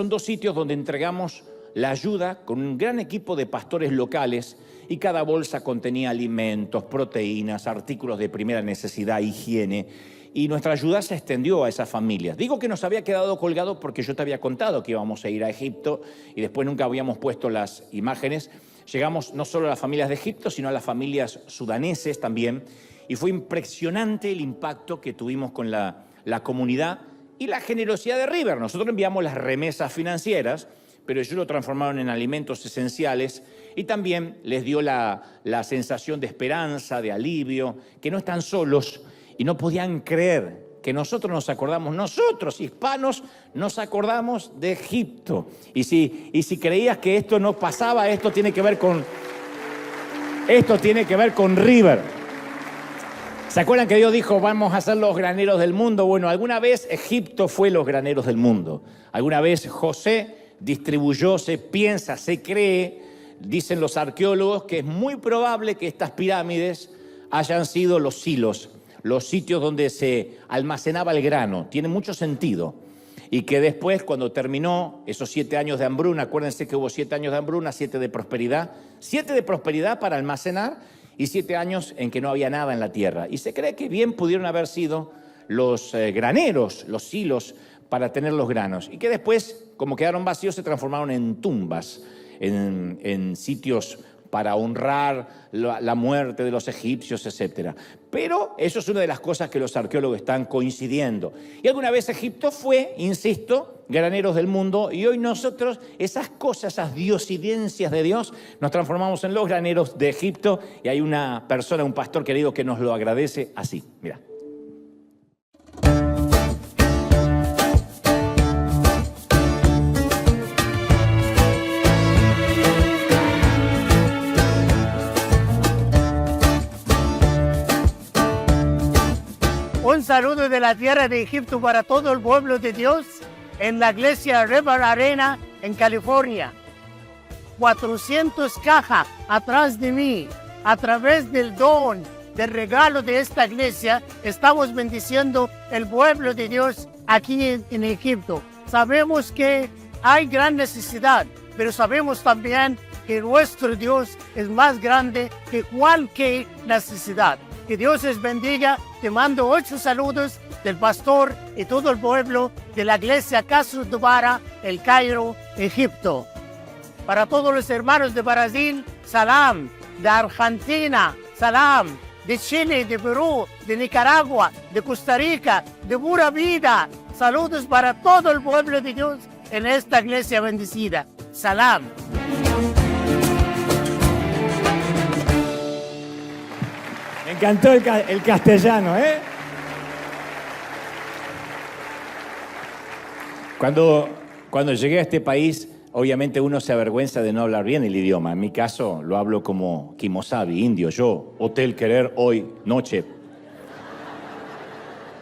Son dos sitios donde entregamos la ayuda con un gran equipo de pastores locales y cada bolsa contenía alimentos, proteínas, artículos de primera necesidad, higiene, y nuestra ayuda se extendió a esas familias. Digo que nos había quedado colgado porque yo te había contado que íbamos a ir a Egipto y después nunca habíamos puesto las imágenes. Llegamos no solo a las familias de Egipto, sino a las familias sudaneses también, y fue impresionante el impacto que tuvimos con la comunidad y la generosidad de River. Nosotros enviamos las remesas financieras, pero ellos lo transformaron en alimentos esenciales y también les dio la sensación de esperanza, de alivio, que no están solos y no podían creer que nosotros nos acordamos, nosotros hispanos nos acordamos de Egipto. Y si creías que esto no pasaba, esto tiene que ver con River. ¿Se acuerdan que Dios dijo, vamos a ser los graneros del mundo? Bueno, alguna vez Egipto fue los graneros del mundo. Alguna vez José distribuyó, se piensa, se cree, dicen los arqueólogos, que es muy probable que estas pirámides hayan sido los silos, los sitios donde se almacenaba el grano. Tiene mucho sentido. Y que después, cuando terminó esos 7 años de hambruna, acuérdense que hubo 7 años de hambruna, 7 de prosperidad. 7 de prosperidad para almacenar y 7 años en que no había nada en la tierra. Y se cree que bien pudieron haber sido los graneros, los silos para tener los granos. Y que después, como quedaron vacíos, se transformaron en tumbas, en sitios para honrar la muerte de los egipcios, etc. Pero eso es una de las cosas que los arqueólogos están coincidiendo. Y alguna vez Egipto fue, insisto, graneros del mundo, y hoy nosotros, esas cosas, esas diosidencias de Dios, nos transformamos en los graneros de Egipto, y hay una persona, un pastor querido, que nos lo agradece así. Mira. Un saludo de la tierra de Egipto para todo el pueblo de Dios en la iglesia River Arena en California. 400 cajas atrás de mí. A través del don, del regalo de esta iglesia, estamos bendiciendo el pueblo de Dios aquí en Egipto. Sabemos que hay gran necesidad, pero sabemos también que nuestro Dios es más grande que cualquier necesidad. Que Dios les bendiga. Te mando 8 saludos del pastor y todo el pueblo de la iglesia Casa Dubara, El Cairo, Egipto. Para todos los hermanos de Brasil, salam. De Argentina, salam. De Chile, de Perú, de Nicaragua, de Costa Rica, de pura vida. Saludos para todo el pueblo de Dios en esta iglesia bendecida. Salam. Me encantó el castellano, ¿eh? Cuando llegué a este país, obviamente uno se avergüenza de no hablar bien el idioma. En mi caso, lo hablo como kimosabi, indio. Yo, hotel, querer, hoy, noche.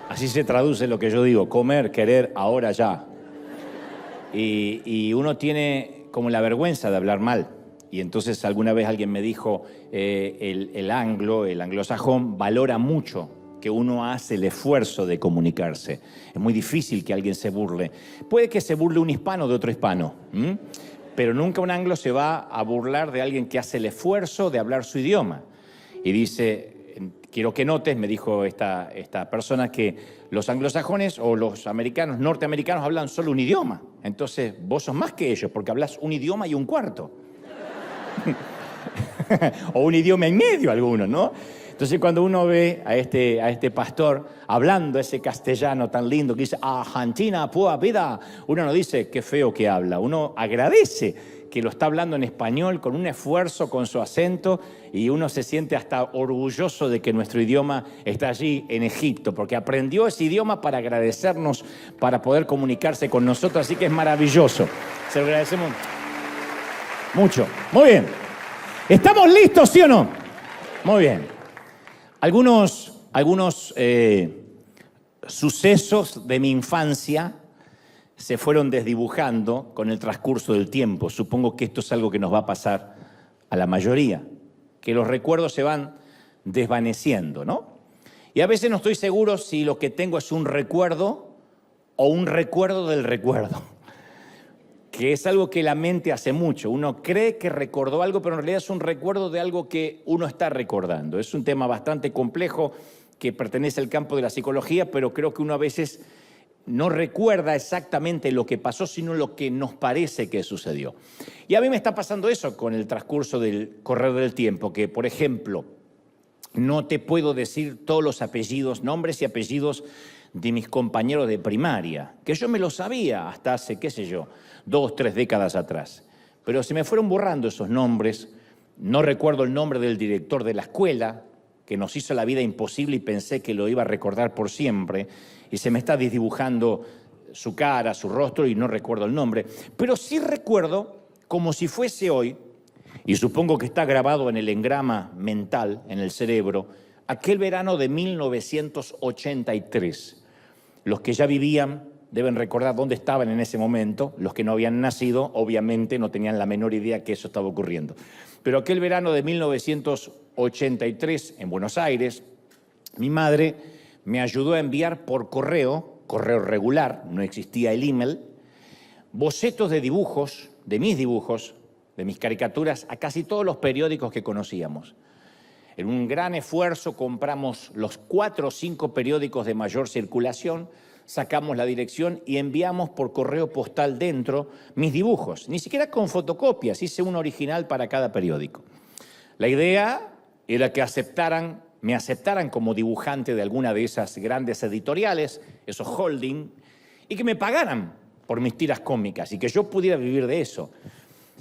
Así se traduce lo que yo digo, comer, querer, ahora, ya. Y uno tiene como la vergüenza de hablar mal. Y entonces alguna vez alguien me dijo, el anglosajón valora mucho que uno hace el esfuerzo de comunicarse. Es muy difícil que alguien se burle. Puede que se burle un hispano de otro hispano, pero nunca un anglo se va a burlar de alguien que hace el esfuerzo de hablar su idioma. Y dice, quiero que notes, me dijo esta persona, que los anglosajones o los americanos, norteamericanos, hablan solo un idioma. Entonces vos sos más que ellos porque hablas un idioma y un cuarto. O un idioma y medio algunos, ¿no? Entonces cuando uno ve a este pastor hablando ese castellano tan lindo que dice Argentina, pura vida, uno no dice qué feo que habla, uno agradece que lo está hablando en español con un esfuerzo, con su acento, y uno se siente hasta orgulloso de que nuestro idioma está allí en Egipto, porque aprendió ese idioma para agradecernos, para poder comunicarse con nosotros, así que es maravilloso. Se lo agradecemos mucho. Muy bien. ¿Estamos listos, sí o no? Muy bien. Algunos sucesos de mi infancia se fueron desdibujando con el transcurso del tiempo. Supongo que esto es algo que nos va a pasar a la mayoría, que los recuerdos se van desvaneciendo, ¿no? Y a veces no estoy seguro si lo que tengo es un recuerdo o un recuerdo del recuerdo. que es algo que la mente hace mucho. Uno cree que recordó algo, pero en realidad es un recuerdo de algo que uno está recordando. Es un tema bastante complejo que pertenece al campo de la psicología, pero creo que uno a veces no recuerda exactamente lo que pasó, sino lo que nos parece que sucedió. Y a mí me está pasando eso con el transcurso del correr del tiempo, que, por ejemplo, no te puedo decir todos los apellidos, nombres y apellidos de mis compañeros de primaria, que yo me lo sabía hasta hace, qué sé yo, 2, 3 décadas atrás. Pero se me fueron borrando esos nombres. No recuerdo el nombre del director de la escuela, que nos hizo la vida imposible y pensé que lo iba a recordar por siempre, y se me está desdibujando su cara, su rostro, y no recuerdo el nombre. Pero sí recuerdo, como si fuese hoy, y supongo que está grabado en el engrama mental, en el cerebro, aquel verano de 1983. Los que ya vivían deben recordar dónde estaban en ese momento. Los que no habían nacido, obviamente, no tenían la menor idea que eso estaba ocurriendo. Pero aquel verano de 1983, en Buenos Aires, mi madre me ayudó a enviar por correo regular, no existía el email, bocetos de dibujos, de mis caricaturas, a casi todos los periódicos que conocíamos. En un gran esfuerzo compramos los 4 o 5 periódicos de mayor circulación, sacamos la dirección y enviamos por correo postal dentro mis dibujos. Ni siquiera con fotocopias, hice un original para cada periódico. La idea era que me aceptaran como dibujante de alguna de esas grandes editoriales, esos holding, y que me pagaran por mis tiras cómicas y que yo pudiera vivir de eso.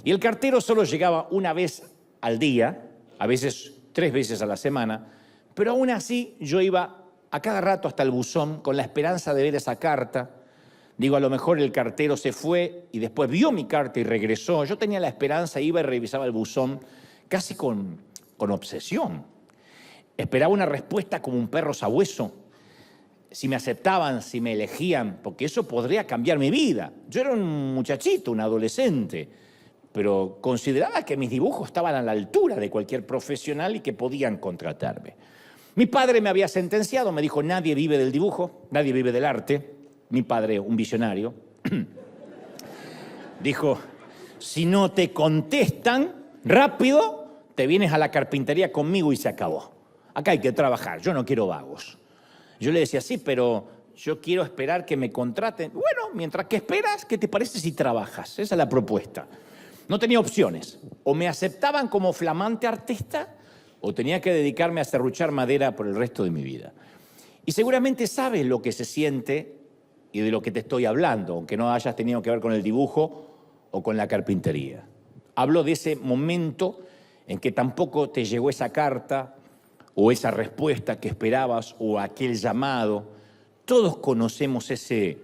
Y el cartero solo llegaba una vez al día, a veces 3 veces a la semana, pero aún así yo iba a cada rato hasta el buzón con la esperanza de ver esa carta. Digo, a lo mejor el cartero se fue y después vio mi carta y regresó. Yo tenía la esperanza, iba y revisaba el buzón casi con obsesión. Esperaba una respuesta como un perro sabueso. Si me aceptaban, si me elegían, porque eso podría cambiar mi vida. Yo era un muchachito, un adolescente, pero consideraba que mis dibujos estaban a la altura de cualquier profesional y que podían contratarme. Mi padre me había sentenciado, me dijo, nadie vive del dibujo, nadie vive del arte. Mi padre, un visionario, dijo, si no te contestan rápido, te vienes a la carpintería conmigo y se acabó. Acá hay que trabajar, yo no quiero vagos. Yo le decía, sí, pero yo quiero esperar que me contraten. Bueno, mientras que esperas, ¿qué te parece si trabajas? Esa es la propuesta. No tenía opciones. O me aceptaban como flamante artista o tenía que dedicarme a serruchar madera por el resto de mi vida. Y seguramente sabes lo que se siente y de lo que te estoy hablando, aunque no hayas tenido que ver con el dibujo o con la carpintería. Hablo de ese momento en que tampoco te llegó esa carta o esa respuesta que esperabas o aquel llamado. Todos conocemos ese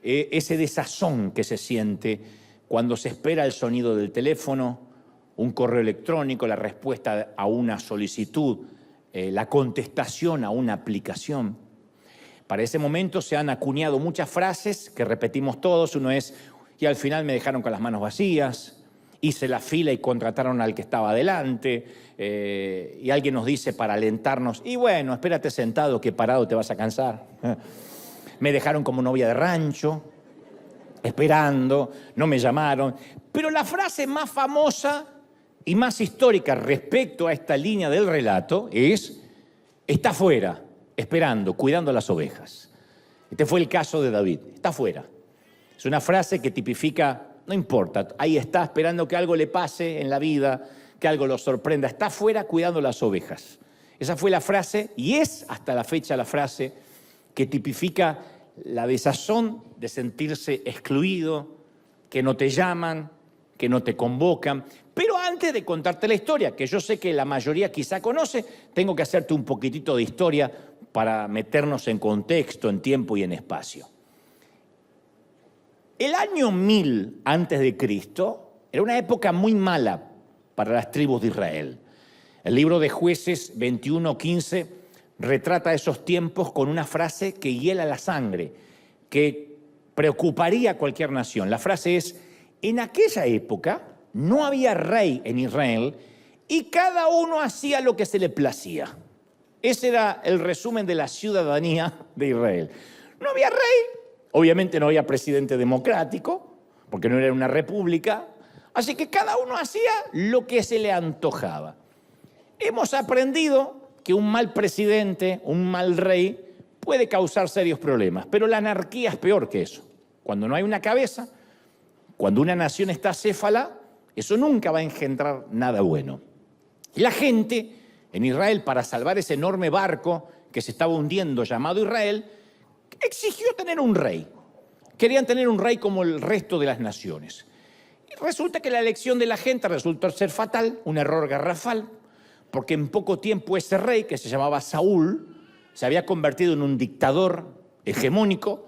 desazón que se siente cuando se espera el sonido del teléfono, un correo electrónico, la respuesta a una solicitud, la contestación a una aplicación. Para ese momento se han acuñado muchas frases que repetimos todos. Uno es, y al final me dejaron con las manos vacías, hice la fila y contrataron al que estaba adelante, y alguien nos dice para alentarnos, y bueno, espérate sentado que parado te vas a cansar. Me dejaron como novia de rancho, esperando, no me llamaron. Pero la frase más famosa y más histórica respecto a esta línea del relato es, está afuera, esperando, cuidando las ovejas. Este fue el caso de David, está afuera. Es una frase que tipifica, no importa, ahí está esperando que algo le pase en la vida, que algo lo sorprenda, está afuera cuidando las ovejas. Esa fue la frase y es hasta la fecha la frase que tipifica la desazón de sentirse excluido, que no te llaman, que no te convocan. Pero antes de contarte la historia, que yo sé que la mayoría quizá conoce, tengo que hacerte un poquitito de historia para meternos en contexto, en tiempo y en espacio. El año 1000 antes de Cristo era una época muy mala para las tribus de Israel. El libro de Jueces 21:15 retrata esos tiempos con una frase que hiela la sangre, que preocuparía a cualquier nación. La frase es, en aquella época no había rey en Israel y cada uno hacía lo que se le placía. Ese era el resumen de la ciudadanía de Israel. No había rey, obviamente no había presidente democrático, porque no era una república, así que cada uno hacía lo que se le antojaba. Hemos aprendido que un mal presidente, un mal rey, puede causar serios problemas, pero la anarquía es peor que eso. Cuando no hay una cabeza, cuando una nación está acéfala, eso nunca va a engendrar nada bueno. La gente en Israel, para salvar ese enorme barco que se estaba hundiendo llamado Israel, exigió tener un rey. Querían tener un rey como el resto de las naciones. Y resulta que la elección de la gente resultó ser fatal, un error garrafal, porque en poco tiempo ese rey, que se llamaba Saúl, se había convertido en un dictador hegemónico,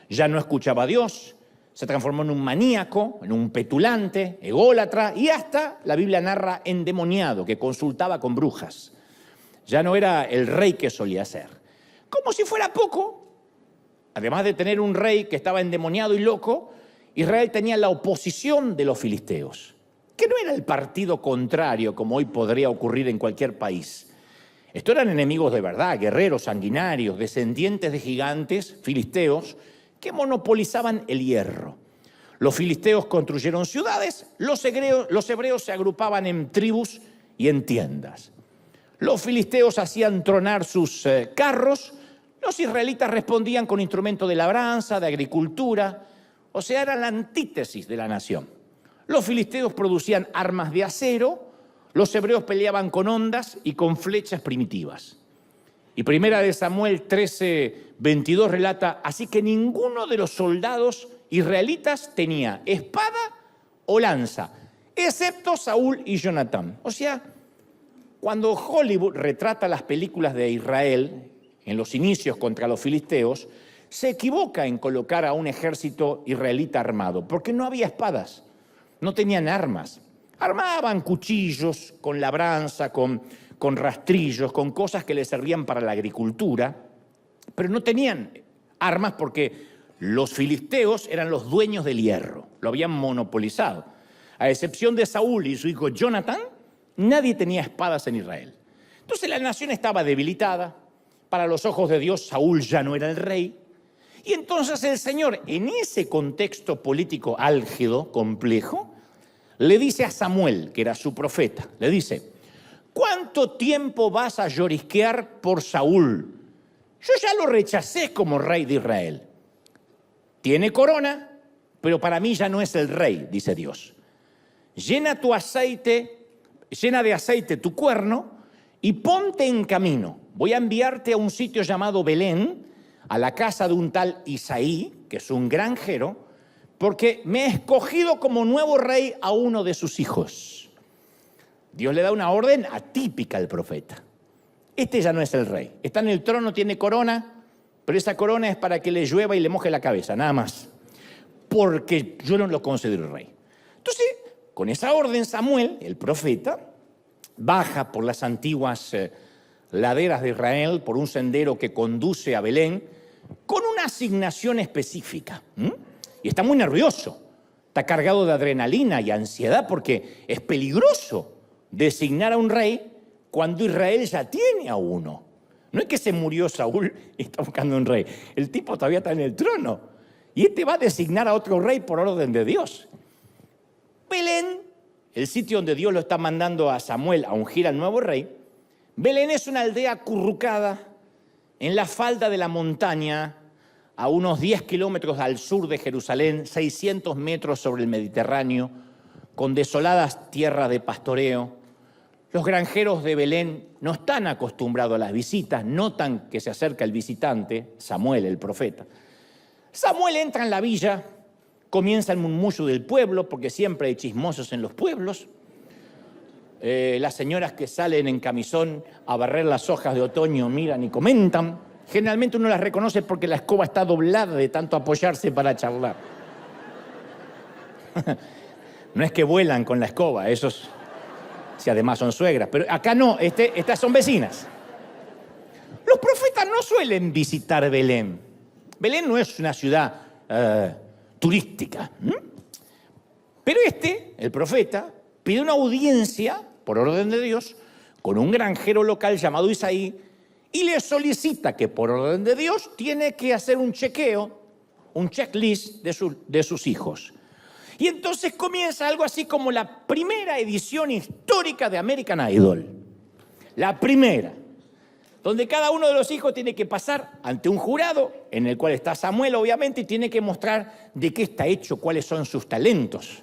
ya no escuchaba a Dios, se transformó en un maníaco, en un petulante, ególatra, y hasta, la Biblia narra, endemoniado, que consultaba con brujas. Ya no era el rey que solía ser. Como si fuera poco, además de tener un rey que estaba endemoniado y loco, Israel tenía la oposición de los filisteos, que no era el partido contrario, como hoy podría ocurrir en cualquier país. Estos eran enemigos de verdad, guerreros sanguinarios, descendientes de gigantes, filisteos, que monopolizaban el hierro. Los filisteos construyeron ciudades, los hebreos se agrupaban en tribus y en tiendas. Los filisteos hacían tronar sus carros, los israelitas respondían con instrumentos de labranza, de agricultura, o sea, era la antítesis de la nación. Los filisteos producían armas de acero, los hebreos peleaban con hondas y con flechas primitivas. Y Primera de Samuel 13:22 relata, así que ninguno de los soldados israelitas tenía espada o lanza, excepto Saúl y Jonatán. O sea, cuando Hollywood retrata las películas de Israel en los inicios contra los filisteos, se equivoca en colocar a un ejército israelita armado, porque no había espadas, no tenían armas. Armaban cuchillos con labranza, con rastrillos, con cosas que les servían para la agricultura, pero no tenían armas porque los filisteos eran los dueños del hierro, lo habían monopolizado. A excepción de Saúl y su hijo Jonatán, nadie tenía espadas en Israel. Entonces la nación estaba debilitada. Para los ojos de Dios, Saúl ya no era el rey. Y entonces el Señor, en ese contexto político álgido, complejo, le dice a Samuel, que era su profeta, le dice, ¿cuánto tiempo vas a llorisquear por Saúl? Yo ya lo rechacé como rey de Israel. Tiene corona, pero para mí ya no es el rey, dice Dios. Llena de aceite tu cuerno y ponte en camino. Voy a enviarte a un sitio llamado Belén, a la casa de un tal Isaí, que es un granjero, porque me he escogido como nuevo rey a uno de sus hijos. Dios le da una orden atípica al profeta. Este ya no es el rey. Está en el trono, tiene corona, pero esa corona es para que le llueva y le moje la cabeza, nada más. Porque yo no lo considero rey. Entonces, con esa orden, Samuel, el profeta, baja por las antiguas laderas de Israel, por un sendero que conduce a Belén, con una asignación específica. Y está muy nervioso, está cargado de adrenalina y ansiedad porque es peligroso designar a un rey cuando Israel ya tiene a uno. No es que se murió Saúl y está buscando un rey. El tipo todavía está en el trono. Y este va a designar a otro rey por orden de Dios. Belén, el sitio donde Dios lo está mandando a Samuel a ungir al nuevo rey, Belén es una aldea acurrucada en la falda de la montaña, a unos 10 kilómetros al sur de Jerusalén, 600 metros sobre el Mediterráneo, con desoladas tierras de pastoreo. Los granjeros de Belén no están acostumbrados a las visitas, notan que se acerca el visitante, Samuel, el profeta. Samuel entra en la villa, comienza el murmullo del pueblo, porque siempre hay chismosos en los pueblos. Las señoras que salen en camisón a barrer las hojas de otoño miran y comentan. Generalmente uno las reconoce porque la escoba está doblada de tanto apoyarse para charlar. No es que vuelan con la escoba, esos, si además son suegras, pero acá no, estas son vecinas. Los profetas no suelen visitar Belén. Belén no es una ciudad turística. Pero el profeta, pide una audiencia, por orden de Dios, con un granjero local llamado Isaí, y le solicita que por orden de Dios tiene que hacer un chequeo, un checklist de sus hijos. Y entonces comienza algo así como la primera edición histórica de American Idol. La primera, donde cada uno de los hijos tiene que pasar ante un jurado, en el cual está Samuel, obviamente, y tiene que mostrar de qué está hecho, cuáles son sus talentos.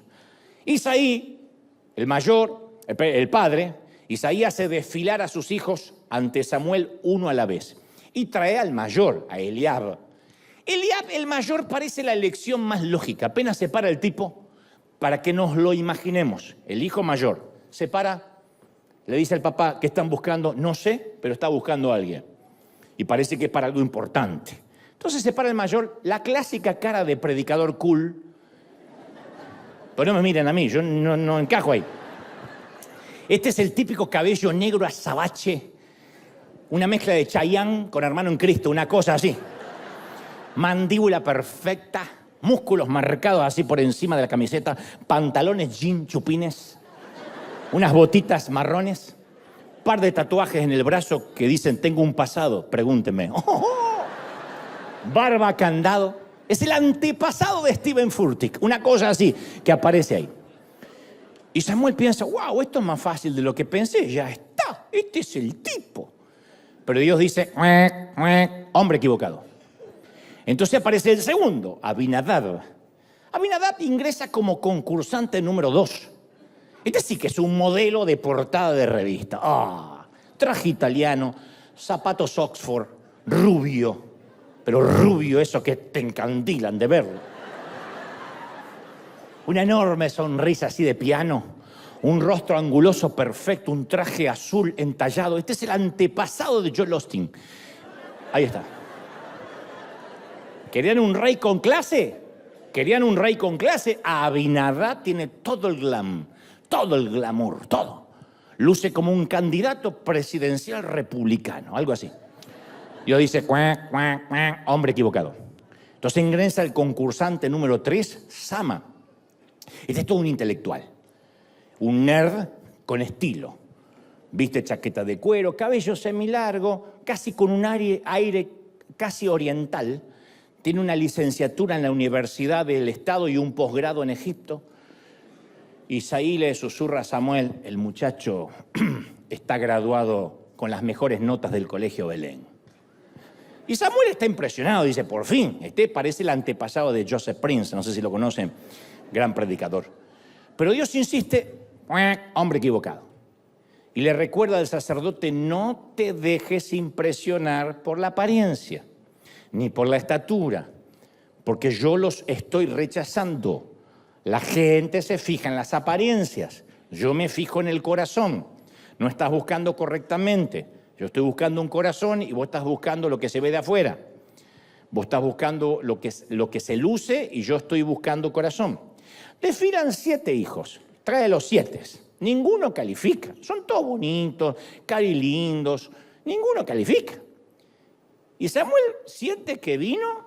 Isaí, el mayor, el padre, Isaí hace desfilar a sus hijos ante Samuel uno a la vez. Y trae al mayor, a Eliab. Eliab, el mayor, parece la elección más lógica. Apenas se para el tipo, para que nos lo imaginemos. El hijo mayor se para, le dice al papá, ¿qué están buscando? No sé, pero está buscando a alguien. Y parece que es para algo importante. Entonces se para el mayor, la clásica cara de predicador cool. Pero no me miren a mí, yo no encajo ahí. Este es el típico cabello negro azabache, una mezcla de Chayanne con Hermano en Cristo, una cosa así. Mandíbula perfecta, músculos marcados así por encima de la camiseta, pantalones jean chupines, unas botitas marrones, par de tatuajes en el brazo que dicen tengo un pasado, pregúnteme. Barba candado, es el antepasado de Steven Furtick, una cosa así que aparece ahí. Y Samuel piensa, wow, esto es más fácil de lo que pensé, ya está, este es el tipo. Pero Dios dice, hombre equivocado. Entonces aparece el segundo, Abinadab. Abinadab ingresa como concursante número 2. Este sí que es un modelo de portada de revista. Traje italiano, zapatos Oxford, rubio. Pero rubio, eso que te encandilan de verlo. Una enorme sonrisa así de piano, un rostro anguloso perfecto, un traje azul entallado. Este es el antepasado de Joel Osteen. Ahí está. ¿Querían un rey con clase? ¿Querían un rey con clase? Abinadab tiene todo el glam, todo el glamour, todo. Luce como un candidato presidencial republicano, algo así. Dios dice, hombre equivocado. Entonces ingresa el concursante número 3, Sama. Este es todo un intelectual, un nerd con estilo. Viste chaqueta de cuero, cabello semilargo, casi con un aire casi oriental. Tiene una licenciatura en la Universidad del Estado y un posgrado en Egipto. Isaí le susurra a Samuel, el muchacho está graduado con las mejores notas del Colegio Belén. Y Samuel está impresionado, dice, por fin, este parece el antepasado de Joseph Prince, no sé si lo conocen, gran predicador. Pero Dios insiste, hombre equivocado. Y le recuerda al sacerdote, no te dejes impresionar por la apariencia, ni por la estatura, porque yo los estoy rechazando. La gente se fija en las apariencias, yo me fijo en el corazón. No estás buscando correctamente, yo estoy buscando un corazón y vos estás buscando lo que se ve de afuera. Vos estás buscando lo que se luce y yo estoy buscando corazón. Desfilan 7 hijos, trae los 7. Ninguno califica, son todos bonitos, carilindos, ninguno califica. Y Samuel siente que vino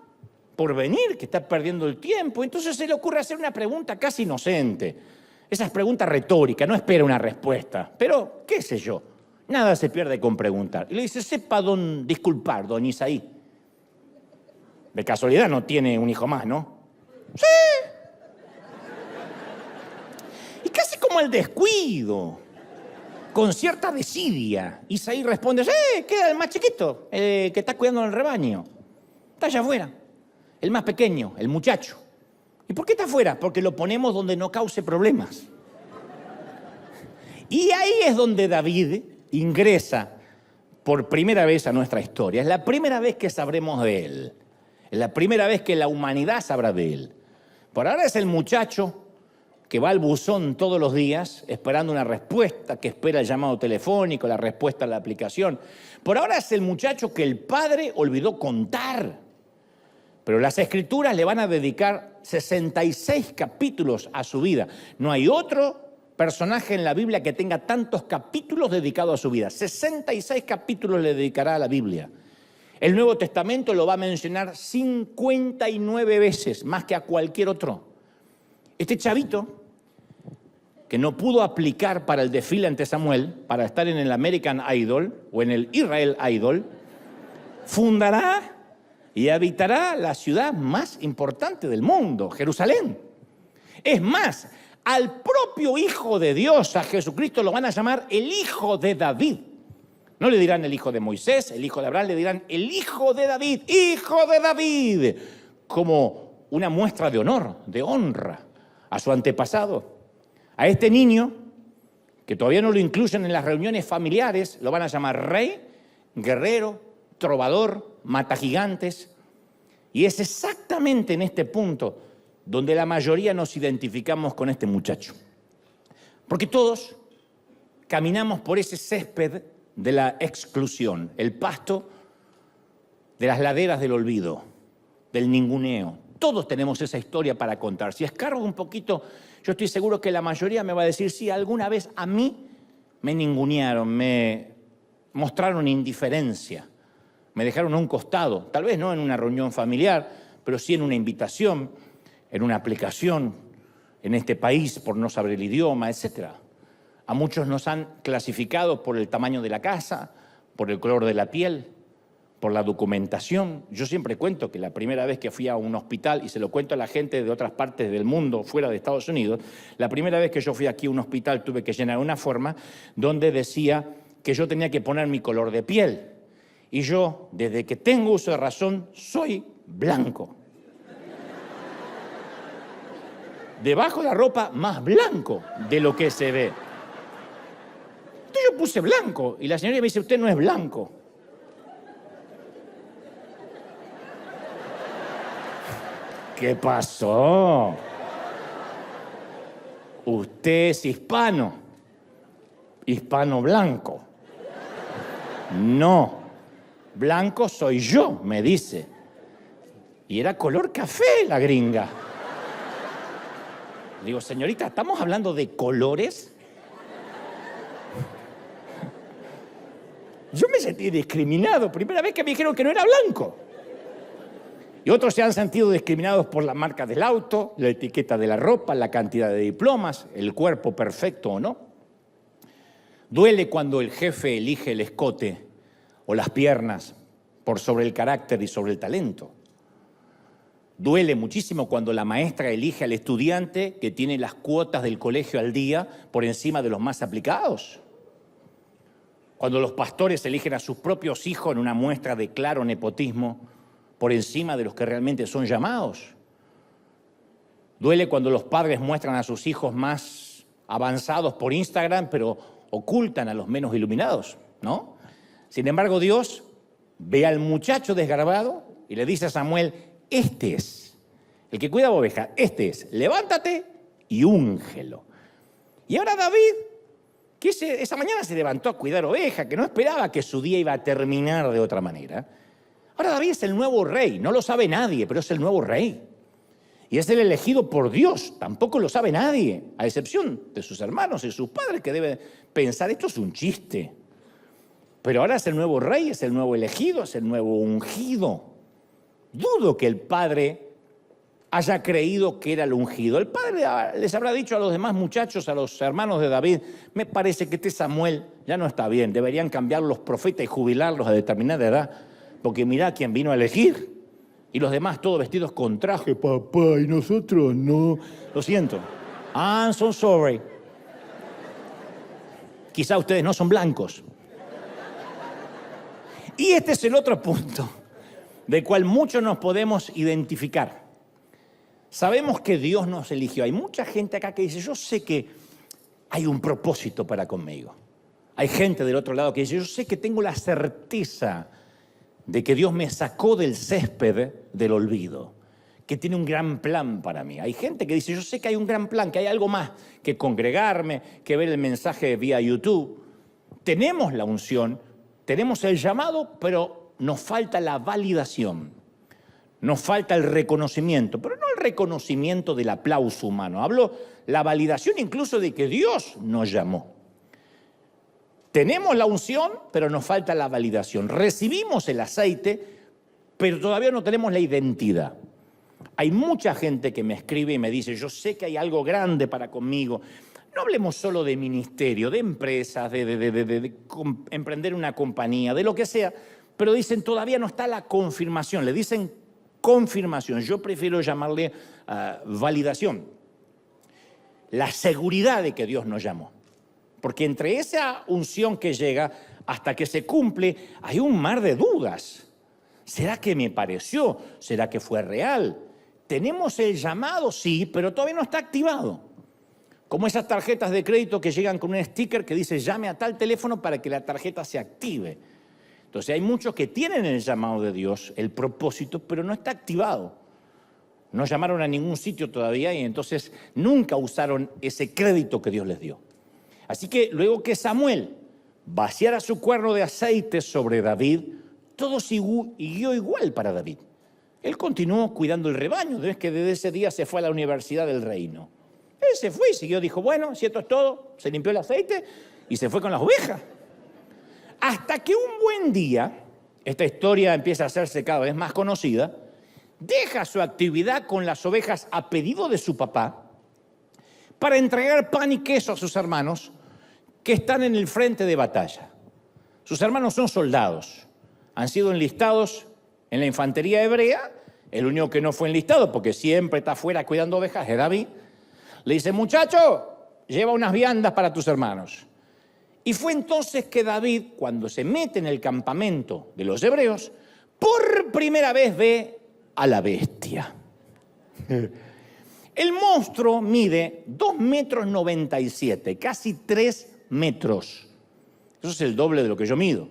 por venir, que está perdiendo el tiempo. Entonces se le ocurre hacer una pregunta casi inocente. Esas preguntas retóricas, no espera una respuesta. Pero, qué sé yo, nada se pierde con preguntar. Y le dice, sepa disculpar, don Isaí. De casualidad no tiene un hijo más, ¿no? Sí. Y casi como el descuido, con cierta desidia. Isaí responde, queda el más chiquito, que está cuidando el rebaño. Está allá afuera. El más pequeño, el muchacho. ¿Y por qué está afuera? Porque lo ponemos donde no cause problemas. Y ahí es donde David ingresa por primera vez a nuestra historia. Es la primera vez que sabremos de él. Es la primera vez que la humanidad sabrá de él. Por ahora es el muchacho que va al buzón todos los días esperando una respuesta, que espera el llamado telefónico, la respuesta a la aplicación. Por ahora es el muchacho que el padre olvidó contar. Pero las Escrituras le van a dedicar 66 capítulos a su vida. No hay otro personaje en la Biblia que tenga tantos capítulos dedicados a su vida. 66 capítulos le dedicará a la Biblia. El Nuevo Testamento lo va a mencionar 59 veces, más que a cualquier otro. Este chavito, que no pudo aplicar para el desfile ante Samuel, para estar en el American Idol o en el Israel Idol, fundará y habitará la ciudad más importante del mundo, Jerusalén. Es más, al propio Hijo de Dios, a Jesucristo, lo van a llamar el Hijo de David. No le dirán el hijo de Moisés, el hijo de Abraham, le dirán el hijo de David, hijo de David, como una muestra de honor, de honra a su antepasado. A este niño, que todavía no lo incluyen en las reuniones familiares, lo van a llamar rey, guerrero, trovador, matagigantes. Y es exactamente en este punto donde la mayoría nos identificamos con este muchacho. Porque todos caminamos por ese césped de la exclusión, el pasto de las laderas del olvido, del ninguneo. Todos tenemos esa historia para contar. Si escargo un poquito, yo estoy seguro que la mayoría me va a decir, sí, alguna vez a mí me ningunearon, me mostraron indiferencia, me dejaron a un costado, tal vez no en una reunión familiar, pero sí en una invitación, en una aplicación, en este país por no saber el idioma, etcétera. A muchos nos han clasificado por el tamaño de la casa, por el color de la piel, por la documentación. Yo siempre cuento que la primera vez que fui a un hospital, y se lo cuento a la gente de otras partes del mundo, fuera de Estados Unidos, la primera vez que yo fui aquí a un hospital tuve que llenar una forma donde decía que yo tenía que poner mi color de piel. Y yo, desde que tengo uso de razón, soy blanco. Debajo de la ropa, más blanco de lo que se ve. Entonces yo puse blanco y la señora me dice, usted no es blanco. ¿Qué pasó? Usted es hispano, hispano blanco. No, blanco soy yo, me dice. Y era color café la gringa. Digo, señorita, ¿estamos hablando de colores? Yo me sentí discriminado, primera vez que me dijeron que no era blanco. Y otros se han sentido discriminados por la marca del auto, la etiqueta de la ropa, la cantidad de diplomas, el cuerpo perfecto o no. Duele cuando el jefe elige el escote o las piernas por sobre el carácter y sobre el talento. Duele muchísimo cuando la maestra elige al estudiante que tiene las cuotas del colegio al día por encima de los más aplicados. Cuando los pastores eligen a sus propios hijos en una muestra de claro nepotismo por encima de los que realmente son llamados. Duele cuando los padres muestran a sus hijos más avanzados por Instagram, pero ocultan a los menos iluminados, ¿no? Sin embargo, Dios ve al muchacho desgarbado y le dice a Samuel, este es, el que cuida ovejas, este es, levántate y úngelo. Y ahora David, que esa mañana se levantó a cuidar ovejas, que no esperaba que su día iba a terminar de otra manera. Ahora David es el nuevo rey, no lo sabe nadie, pero es el nuevo rey. Y es el elegido por Dios, tampoco lo sabe nadie, a excepción de sus hermanos y sus padres que deben pensar, esto es un chiste. Pero ahora es el nuevo rey, es el nuevo elegido, es el nuevo ungido. Dudo que el padre haya creído que era el ungido. El padre les habrá dicho a los demás muchachos, a los hermanos de David, me parece que este Samuel ya no está bien, deberían cambiar los profetas y jubilarlos a determinada edad, porque mirá quién vino a elegir. Y los demás todos vestidos con traje, papá, y nosotros no. Lo siento. I'm so sorry. Quizá ustedes no son blancos. Y este es el otro punto del cual muchos nos podemos identificar. Sabemos que Dios nos eligió. Hay mucha gente acá que dice, yo sé que hay un propósito para conmigo. Hay gente del otro lado que dice, yo sé que tengo la certeza de que Dios me sacó del césped del olvido, que tiene un gran plan para mí. Hay gente que dice, yo sé que hay un gran plan, que hay algo más que congregarme, que ver el mensaje vía YouTube. Tenemos la unción, tenemos el llamado, pero nos falta la validación. Nos falta el reconocimiento, pero no el reconocimiento del aplauso humano. Hablo la validación incluso de que Dios nos llamó. Tenemos la unción, pero nos falta la validación. Recibimos el aceite, pero todavía no tenemos la identidad. Hay mucha gente que me escribe y me dice, yo sé que hay algo grande para conmigo. No hablemos solo de ministerio, de empresas, de emprender una compañía, de lo que sea, pero dicen, todavía no está la confirmación. Le dicen confirmación, yo prefiero llamarle validación. la seguridad de que Dios nos llamó. Porque entre esa unción que llega hasta que se cumple, hay un mar de dudas. ¿Será que me pareció? ¿Será que fue real? Tenemos el llamado, sí, pero todavía no está activado. Como esas tarjetas de crédito que llegan con un sticker que dice llame a tal teléfono para que la tarjeta se active. Entonces hay muchos que tienen el llamado de Dios, el propósito, pero no está activado. No llamaron a ningún sitio todavía y entonces nunca usaron ese crédito que Dios les dio. Así que luego que Samuel vaciara su cuerno de aceite sobre David, todo siguió igual para David. Él continuó cuidando el rebaño, desde que desde ese día se fue a la universidad del reino. Él se fue y siguió, dijo, bueno, si esto es todo, se limpió el aceite y se fue con las ovejas. Hasta que un buen día, esta historia empieza a hacerse cada vez más conocida, deja su actividad con las ovejas a pedido de su papá para entregar pan y queso a sus hermanos que están en el frente de batalla. Sus hermanos son soldados, han sido enlistados en la infantería hebrea, el único que no fue enlistado porque siempre está afuera cuidando ovejas es David. Le dice, muchacho, lleva unas viandas para tus hermanos. Y fue entonces que David, cuando se mete en el campamento de los hebreos, por primera vez ve a la bestia. El monstruo mide 2,97 metros, casi 3 metros. Eso es el doble de lo que yo mido.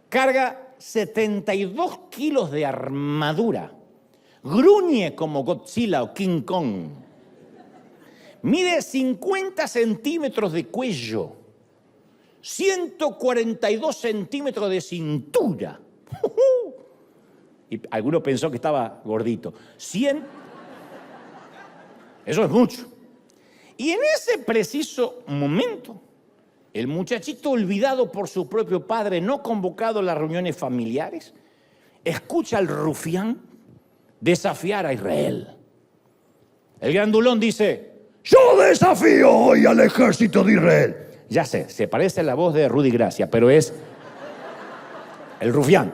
Carga 72 kilos de armadura. Gruñe como Godzilla o King Kong. Mide 50 centímetros de cuello. 142 centímetros de cintura. Y alguno pensó que estaba gordito. 100. Eso es mucho. Y en ese preciso momento, el muchachito olvidado por su propio padre, no convocado a las reuniones familiares, escucha al rufián desafiar a Israel. El grandulón dice, yo desafío hoy al ejército de Israel. Ya sé, se parece a la voz de Rudy Gracia, pero es el rufián.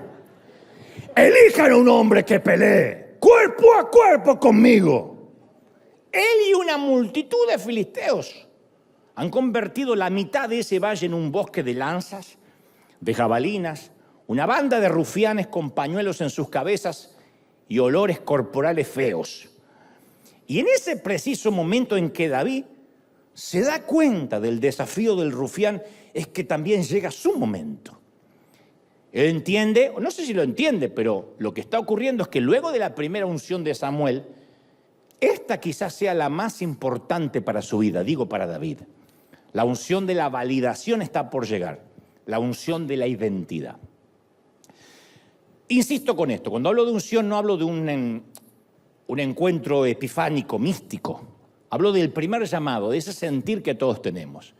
Elijan a un hombre que pelee cuerpo a cuerpo conmigo. Él y una multitud de filisteos han convertido la mitad de ese valle en un bosque de lanzas, de jabalinas, una banda de rufianes con pañuelos en sus cabezas y olores corporales feos. Y en ese preciso momento en que David se da cuenta del desafío del rufián, es que también llega su momento. Él entiende, no sé si lo entiende, pero lo que está ocurriendo es que luego de la primera unción de Samuel, esta quizás sea la más importante para su vida, digo para David. La unción de la validación está por llegar, la unción de la identidad. Insisto con esto, cuando hablo de unción no hablo de un encuentro epifánico, místico. Hablo del primer llamado, de ese sentir que todos tenemos.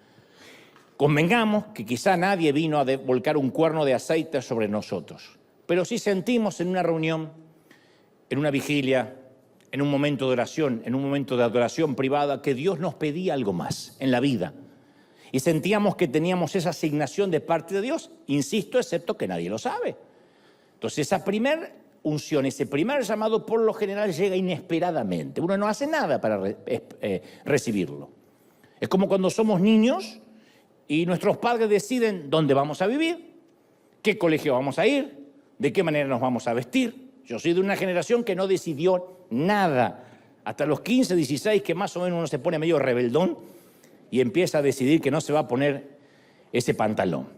Convengamos que quizá nadie vino a volcar un cuerno de aceite sobre nosotros, pero sí sentimos en una reunión, en una vigilia, en un momento de oración, en un momento de adoración privada, que Dios nos pedía algo más en la vida. Y sentíamos que teníamos esa asignación de parte de Dios, insisto, excepto que nadie lo sabe. Entonces esa primera unción, ese primer llamado por lo general llega inesperadamente. Uno no hace nada para recibirlo. Es como cuando somos niños y nuestros padres deciden dónde vamos a vivir, qué colegio vamos a ir, de qué manera nos vamos a vestir. Yo soy de una generación que no decidió nada. Hasta los 15, 16, que más o menos uno se pone medio rebeldón y empieza a decidir que no se va a poner ese pantalón.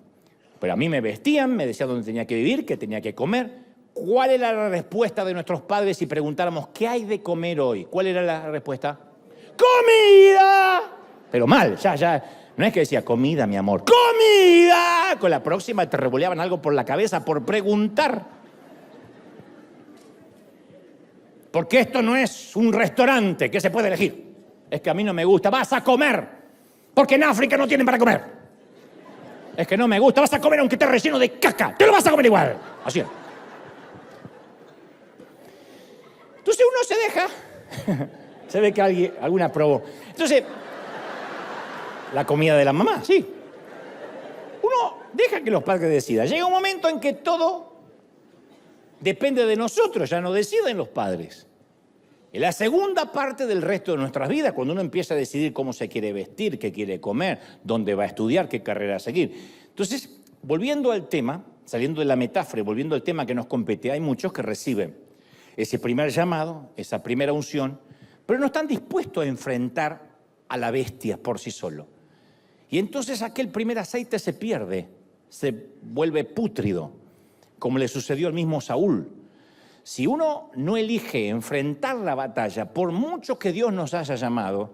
Pero a mí me vestían, me decían dónde tenía que vivir, qué tenía que comer. ¿Cuál era la respuesta de nuestros padres si preguntáramos qué hay de comer hoy? ¿Cuál era la respuesta? ¡Comida! Pero mal, ya. No es que decía comida, mi amor. ¡Comida! Con la próxima te revoleaban algo por la cabeza por preguntar. Porque esto no es un restaurante que se puede elegir. Es que a mí no me gusta. Vas a comer. Porque en África no tienen para comer. Es que no me gusta. Vas a comer aunque esté relleno de caca. Te lo vas a comer igual. Así es. Entonces uno se deja. Se ve que alguna probó. Entonces, la comida de la mamá, sí. Uno deja que los padres decidan. Llega un momento en que todo depende de nosotros, ya no deciden los padres. En la segunda parte del resto de nuestras vidas, cuando uno empieza a decidir cómo se quiere vestir, qué quiere comer, dónde va a estudiar, qué carrera seguir. Entonces, volviendo al tema, saliendo de la metáfora y volviendo al tema que nos compete, hay muchos que reciben ese primer llamado, esa primera unción, pero no están dispuestos a enfrentar a la bestia por sí solo. Y entonces aquel primer aceite se pierde, se vuelve pútrido, como le sucedió al mismo Saúl. Si uno no elige enfrentar la batalla, por mucho que Dios nos haya llamado,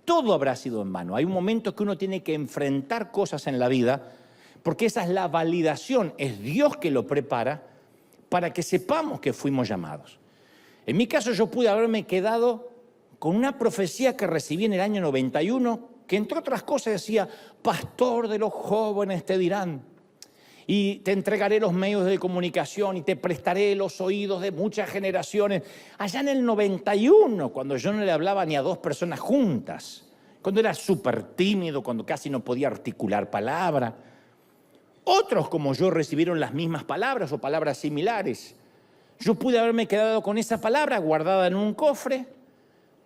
todo habrá sido en vano. Hay un momento que uno tiene que enfrentar cosas en la vida, porque esa es la validación, es Dios que lo prepara para que sepamos que fuimos llamados. En mi caso yo pude haberme quedado con una profecía que recibí en el año 91, que entre otras cosas decía, pastor de los jóvenes te dirán, y te entregaré los medios de comunicación y te prestaré los oídos de muchas generaciones. Allá en el 91, cuando yo no le hablaba ni a dos personas juntas, cuando era súper tímido, cuando casi no podía articular palabra. Otros como yo recibieron las mismas palabras o palabras similares. Yo pude haberme quedado con esa palabra guardada en un cofre,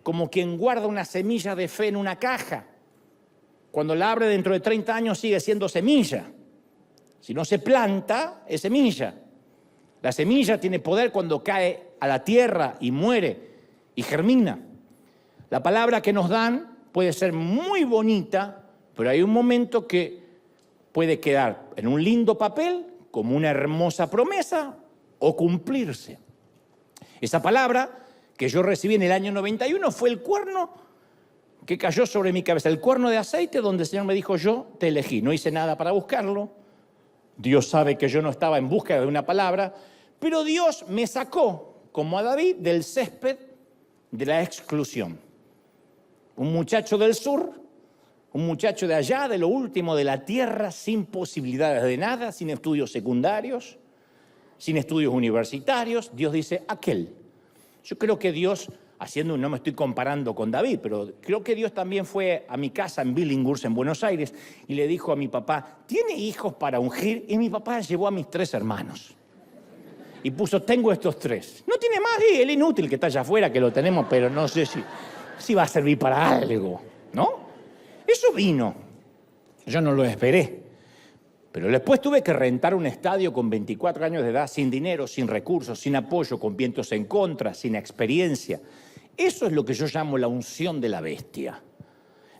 como quien guarda una semilla de fe en una caja. Cuando la abre dentro de 30 años sigue siendo semilla. Si no se planta, es semilla. La semilla tiene poder cuando cae a la tierra y muere y germina. La palabra que nos dan puede ser muy bonita, pero hay un momento que puede quedar en un lindo papel como una hermosa promesa o cumplirse. Esa palabra que yo recibí en el año 91 fue el cuerno que cayó sobre mi cabeza, el cuerno de aceite donde el Señor me dijo, yo te elegí. No hice nada para buscarlo. Dios sabe que yo no estaba en búsqueda de una palabra, pero Dios me sacó, como a David, del césped de la exclusión. Un muchacho del sur, un muchacho de allá, de lo último de la tierra, sin posibilidades de nada, sin estudios secundarios, sin estudios universitarios. Dios dice, aquel. Yo creo que Dios, no me estoy comparando con David, pero creo que Dios también fue a mi casa en Billinghurst, en Buenos Aires, y le dijo a mi papá, ¿tiene hijos para ungir? Y mi papá llevó a mis 3 hermanos. Y puso, tengo estos 3. No tiene más, y el inútil que está allá afuera, que lo tenemos, pero no sé si va a servir para algo, ¿no? Eso vino. Yo no lo esperé. Pero después tuve que rentar un estadio con 24 años de edad, sin dinero, sin recursos, sin apoyo, con vientos en contra, sin experiencia. Eso es lo que yo llamo la unción de la bestia.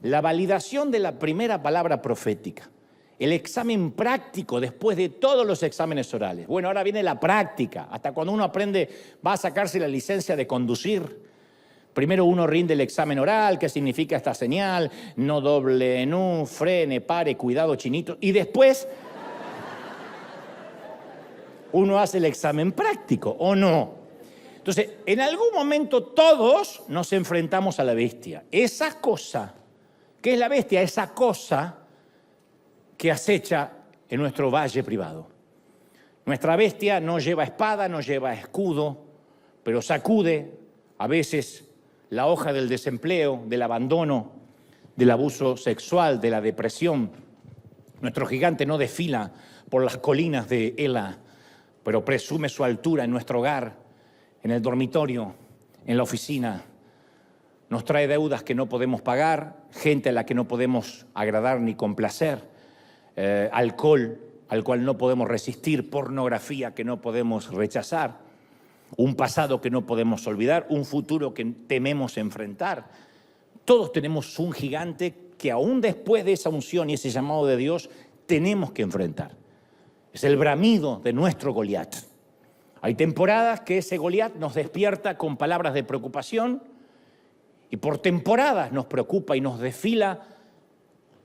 La validación de la primera palabra profética. El examen práctico después de todos los exámenes orales. Bueno, ahora viene la práctica. Hasta cuando uno aprende, va a sacarse la licencia de conducir. Primero uno rinde el examen oral, qué significa esta señal, no doble en U, frene, pare, cuidado, chinito. Y después uno hace el examen práctico, ¿o no? Entonces, en algún momento todos nos enfrentamos a la bestia. Esa cosa, ¿qué es la bestia? Esa cosa que acecha en nuestro valle privado. Nuestra bestia no lleva espada, no lleva escudo, pero sacude a veces la hoja del desempleo, del abandono, del abuso sexual, de la depresión. Nuestro gigante no desfila por las colinas de Ela, pero presume su altura en nuestro hogar, en el dormitorio, en la oficina. Nos trae deudas que no podemos pagar, gente a la que no podemos agradar ni complacer, alcohol al cual no podemos resistir, pornografía que no podemos rechazar, un pasado que no podemos olvidar, un futuro que tememos enfrentar. Todos tenemos un gigante que aún después de esa unción y ese llamado de Dios tenemos que enfrentar. Es el bramido de nuestro Goliat. Hay temporadas que ese Goliat nos despierta con palabras de preocupación y por temporadas nos preocupa y nos desfila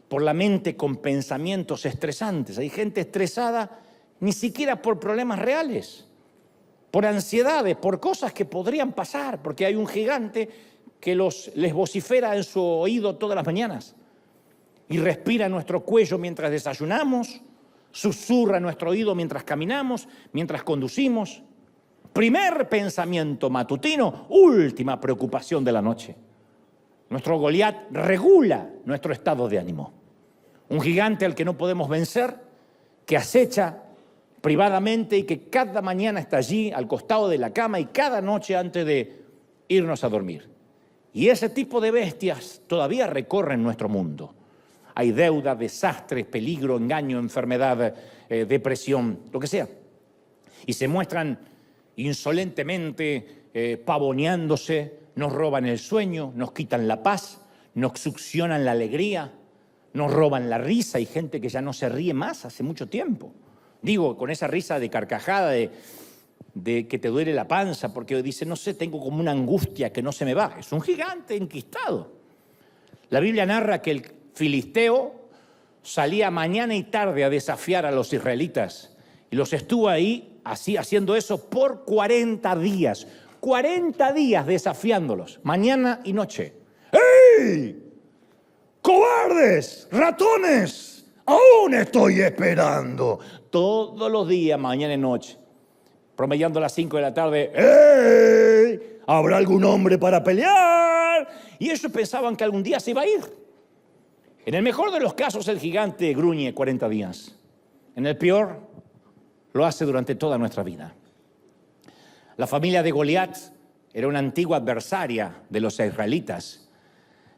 por la mente con pensamientos estresantes. Hay gente estresada ni siquiera por problemas reales, por ansiedades, por cosas que podrían pasar, porque hay un gigante que les vocifera en su oído todas las mañanas y respira en nuestro cuello mientras desayunamos, susurra en nuestro oído mientras caminamos, mientras conducimos. Primer pensamiento matutino, última preocupación de la noche. Nuestro Goliat regula nuestro estado de ánimo. Un gigante al que no podemos vencer, que acecha privadamente y que cada mañana está allí al costado de la cama y cada noche antes de irnos a dormir. Y ese tipo de bestias todavía recorren nuestro mundo. Hay deuda, desastres, peligro, engaño, enfermedad, depresión, lo que sea. Y se muestran insolentemente pavoneándose, nos roban el sueño, nos quitan la paz, nos succionan la alegría, nos roban la risa. Hay gente que ya no se ríe más hace mucho tiempo. Digo, con esa risa de carcajada, de que te duele la panza, porque dice, no sé, tengo como una angustia que no se me va. Es un gigante enquistado. La Biblia narra que el filisteo salía mañana y tarde a desafiar a los israelitas y los estuvo ahí así, haciendo eso por 40 días. 40 días desafiándolos, mañana y noche. ¡Ey! ¡Cobardes! ¡Ratones! ¡Aún estoy esperando! Todos los días, mañana y noche, promediando a las 5 de la tarde. ¡Ey! ¿Habrá algún hombre para pelear? Y ellos pensaban que algún día se iba a ir. En el mejor de los casos, el gigante gruñe 40 días. En el peor, lo hace durante toda nuestra vida. La familia de Goliat era una antigua adversaria de los israelitas.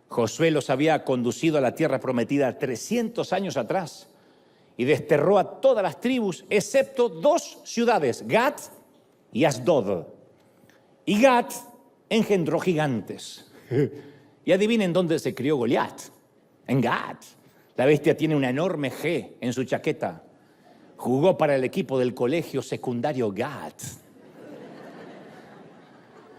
Josué los había conducido a la tierra prometida 300 años atrás y desterró a todas las tribus, excepto 2 ciudades, Gat y Asdod. Y Gat engendró gigantes. Y adivinen dónde se crió Goliat. En Gat. La bestia tiene una enorme G en su chaqueta. Jugó para el equipo del colegio secundario Gat.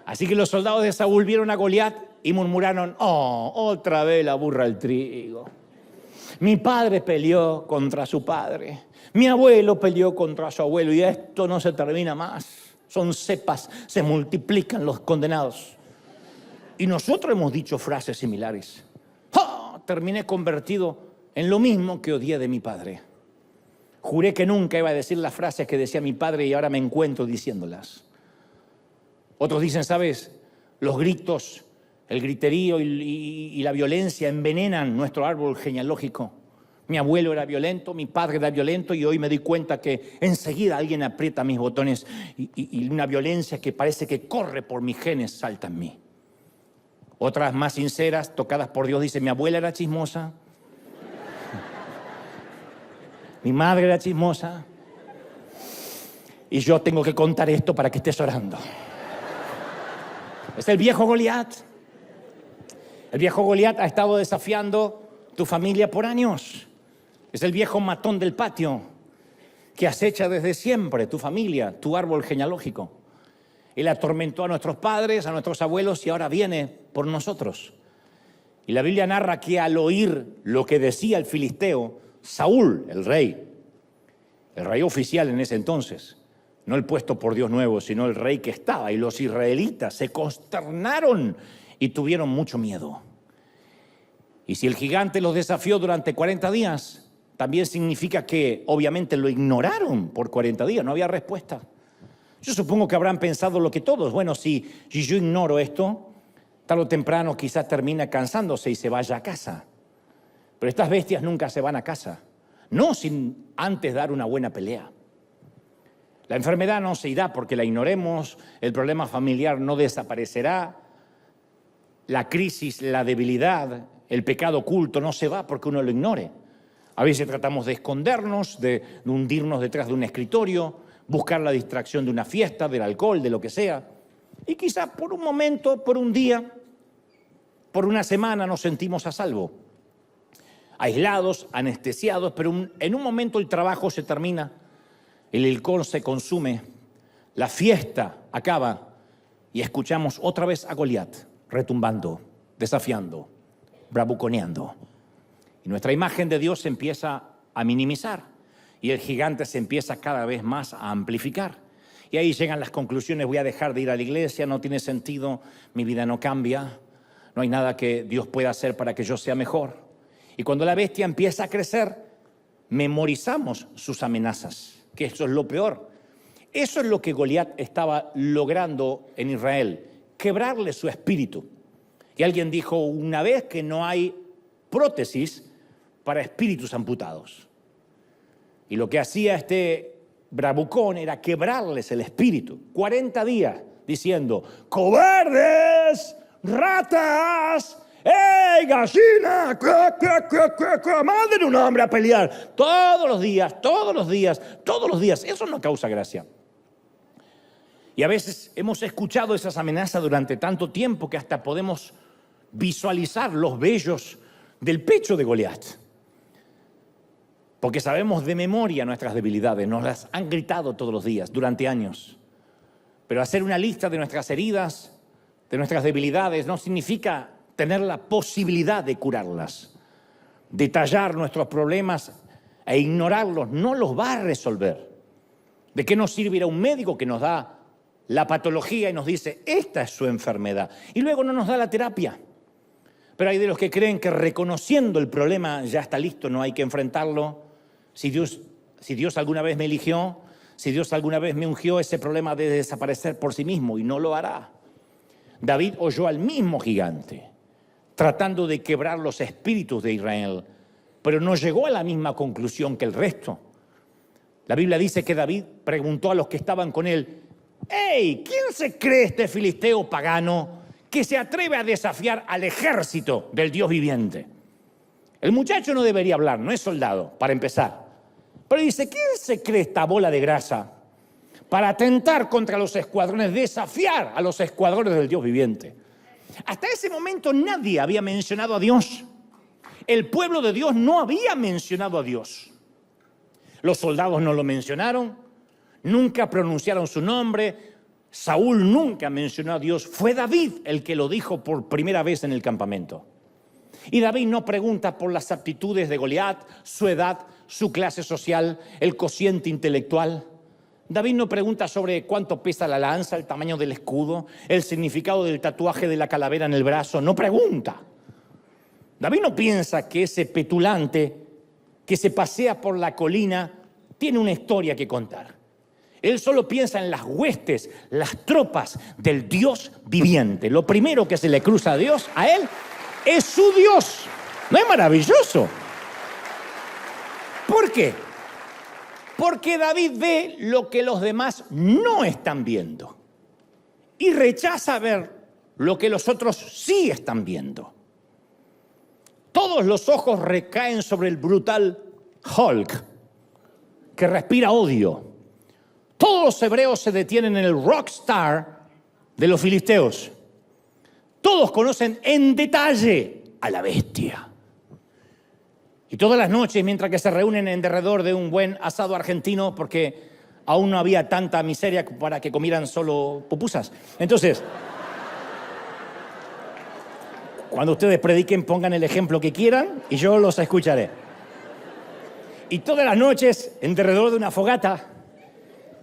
Así que los soldados de Saúl vieron a Goliat y murmuraron, oh, otra vez la burra al trigo. Mi padre peleó contra su padre. Mi abuelo peleó contra su abuelo y esto no se termina más. Son cepas, se multiplican los condenados. Y nosotros hemos dicho frases similares. ¡Oh! Terminé convertido en lo mismo que odié de mi padre. Juré que nunca iba a decir las frases que decía mi padre y ahora me encuentro diciéndolas. Otros dicen, ¿sabes? Los gritos, el griterío y la violencia envenenan nuestro árbol genealógico. Mi abuelo era violento, mi padre era violento y hoy me doy cuenta que enseguida alguien aprieta mis botones y una violencia que parece que corre por mis genes salta en mí. Otras más sinceras, tocadas por Dios, dicen, mi abuela era chismosa, mi madre era chismosa y yo tengo que contar esto para que estés orando. Es el viejo Goliat. El viejo Goliat ha estado desafiando tu familia por años. Es el viejo matón del patio que acecha desde siempre tu familia, tu árbol genealógico. Él atormentó a nuestros padres, a nuestros abuelos y ahora viene por nosotros. Y la Biblia narra que al oír lo que decía el filisteo, Saúl, el rey oficial en ese entonces, no el puesto por Dios nuevo, sino el rey que estaba, y los israelitas se consternaron y tuvieron mucho miedo. Y si el gigante los desafió durante 40 días, también significa que obviamente lo ignoraron por 40 días, no había respuesta. Yo supongo que habrán pensado lo que todos, bueno, si yo ignoro esto, tarde o temprano quizás termina cansándose y se vaya a casa. Pero estas bestias nunca se van a casa, no sin antes dar una buena pelea. La enfermedad no se irá porque la ignoremos, el problema familiar no desaparecerá, la crisis, la debilidad, el pecado oculto no se va porque uno lo ignore. A veces tratamos de escondernos, de hundirnos detrás de un escritorio, buscar la distracción de una fiesta, del alcohol, de lo que sea. Y quizá por un momento, por un día, por una semana nos sentimos a salvo. Aislados, anestesiados, pero en un momento el trabajo se termina, el alcohol se consume, la fiesta acaba y escuchamos otra vez a Goliat retumbando, desafiando, bravuconeando. Y nuestra imagen de Dios se empieza a minimizar y el gigante se empieza cada vez más a amplificar. Y ahí llegan las conclusiones, voy a dejar de ir a la iglesia, no tiene sentido, mi vida no cambia, no hay nada que Dios pueda hacer para que yo sea mejor. Y cuando la bestia empieza a crecer, memorizamos sus amenazas, que eso es lo peor. Eso es lo que Goliat estaba logrando en Israel, quebrarle su espíritu. Y alguien dijo una vez que no hay prótesis para espíritus amputados. Y lo que hacía este bravucón era quebrarles el espíritu. 40 días diciendo: cobardes, ratas, ¡ey, gallina! ¡Manden un hombre a pelear! Todos los días, todos los días, todos los días. Eso no causa gracia. Y a veces hemos escuchado esas amenazas durante tanto tiempo que hasta podemos visualizar los vellos del pecho de Goliat. Porque sabemos de memoria nuestras debilidades, nos las han gritado todos los días, durante años. Pero hacer una lista de nuestras heridas, de nuestras debilidades, no significa tener la posibilidad de curarlas. Detallar nuestros problemas e ignorarlos no los va a resolver. ¿De qué nos sirve ir a un médico que nos da la patología y nos dice: esta es su enfermedad, y luego no nos da la terapia? Pero hay de los que creen que reconociendo el problema ya está listo, no hay que enfrentarlo. Si Dios alguna vez me eligió, si Dios alguna vez me ungió, ese problema debe desaparecer por sí mismo, y no lo hará. David oyó al mismo gigante tratando de quebrar los espíritus de Israel, pero no llegó a la misma conclusión que el resto. La Biblia dice que David preguntó a los que estaban con él: ¡hey! ¿Quién se cree este filisteo pagano que se atreve a desafiar al ejército del Dios viviente? El muchacho no debería hablar, no es soldado, para empezar. Pero dice: ¿quién se cree esta bola de grasa para atentar contra los escuadrones, desafiar a los escuadrones del Dios viviente? Hasta ese momento nadie había mencionado a Dios. El pueblo de Dios no había mencionado a Dios. Los soldados no lo mencionaron, nunca pronunciaron su nombre. Saúl nunca mencionó a Dios. Fue David el que lo dijo por primera vez en el campamento. Y David no pregunta por las aptitudes de Goliat, su edad, su clase social, el cociente intelectual. David no pregunta sobre cuánto pesa la lanza, el tamaño del escudo, el significado del tatuaje de la calavera en el brazo. No pregunta. David no piensa que ese petulante que se pasea por la colina tiene una historia que contar. Él solo piensa en las huestes, las tropas del Dios viviente. Lo primero que se le cruza a Dios, a él, es su Dios. ¿No es maravilloso? ¿Por qué? Porque David ve lo que los demás no están viendo y rechaza ver lo que los otros sí están viendo. Todos los ojos recaen sobre el brutal Hulk, que respira odio. Todos los hebreos se detienen en el rockstar de los filisteos. Todos conocen en detalle a la bestia. Y todas las noches, mientras que se reúnen en derredor de un buen asado argentino, porque aún no había tanta miseria para que comieran solo pupusas. Entonces, cuando ustedes prediquen, pongan el ejemplo que quieran y yo los escucharé. Y todas las noches, en derredor de una fogata,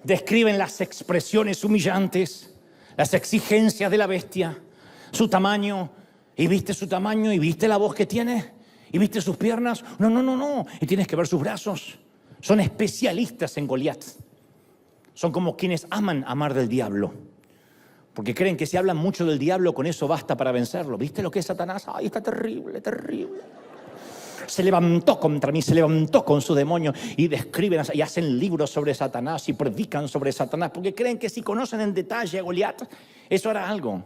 describen las expresiones humillantes, las exigencias de la bestia, su tamaño. ¿Y viste su tamaño? ¿Y viste la voz que tiene? ¿Y viste sus piernas? No. Y tienes que ver sus brazos. Son especialistas en Goliat. Son como quienes aman amar del diablo. Porque creen que si hablan mucho del diablo, con eso basta para vencerlo. ¿Viste lo que es Satanás? ¡Ay, está terrible, terrible! Se levantó contra mí, se levantó con su demonio. Y describen y hacen libros sobre Satanás y predican sobre Satanás. Porque creen que si conocen en detalle a Goliat, eso hará algo.